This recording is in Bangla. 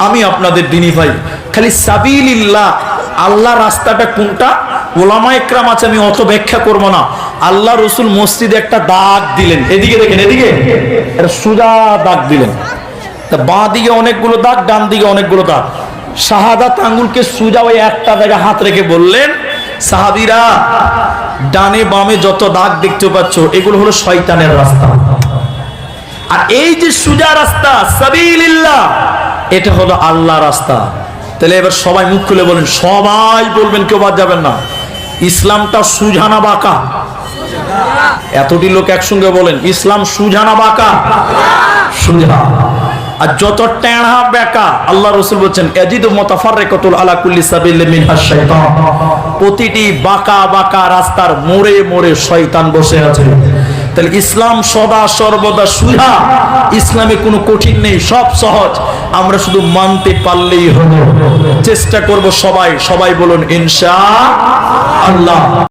আমি আপনাদের দিনী ভাই, খালি সাবিলিল্লাহ, আল্লাহ রাস্তাটা কোনটা ওলামা একরাম আছে, আমি অত ব্যাখ্যা করব না। আল্লাহ রসুল মসজিদে একটা দাগ দিলেন, এদিকে দেখেন, এদিকে একটা সোজা দাগ দিলেন, তা বাঁ দিকে অনেকগুলো দাগ, ডান দিকে অনেকগুলো দাগ। শাহাদাত আঙ্গুলকে সোজা ওই একটা জায়গায় হাত রেখে বললেন, সাহাবীরা ডানে বামে যত দাগ দেখতে পাচ্ছ এগুলো হলো শয়তানের রাস্তা, আর এই যে সোজা রাস্তা সাবিলিল্লাহ এটা হলো আল্লাহ রাস্তা। তাহলে এবার সবাই মুখ খুলে বলেন, সবাই বলবেন, কেউ বাদ যাবেন না, ইসলামটা সুজা না বাঁকা? এতটি লোক একসঙ্গে বলেন, ইসলাম সুজা না বাঁকা? সুজা। আর যত টেঁড়া বেঁকা, আল্লাহ রাসূল বলেন ইয়াজিদু মুতাফাররিকাতুল আলা কুল্লি সাবিল মিনহাশ শাইতান, প্রতিটি বাঁকা বাঁকা রাস্তার মোড়ে মোড়ে শয়তান বসে আছে। তাহলে ইসলাম সদা সর্বদা সুজা, ইসলামে কোনো কঠিন নেই, সব সহজ, আমরা শুধু মানতে পারলেই হলো। চেষ্টা করব সবাই, সবাই বলুন ইনশাআল্লাহ।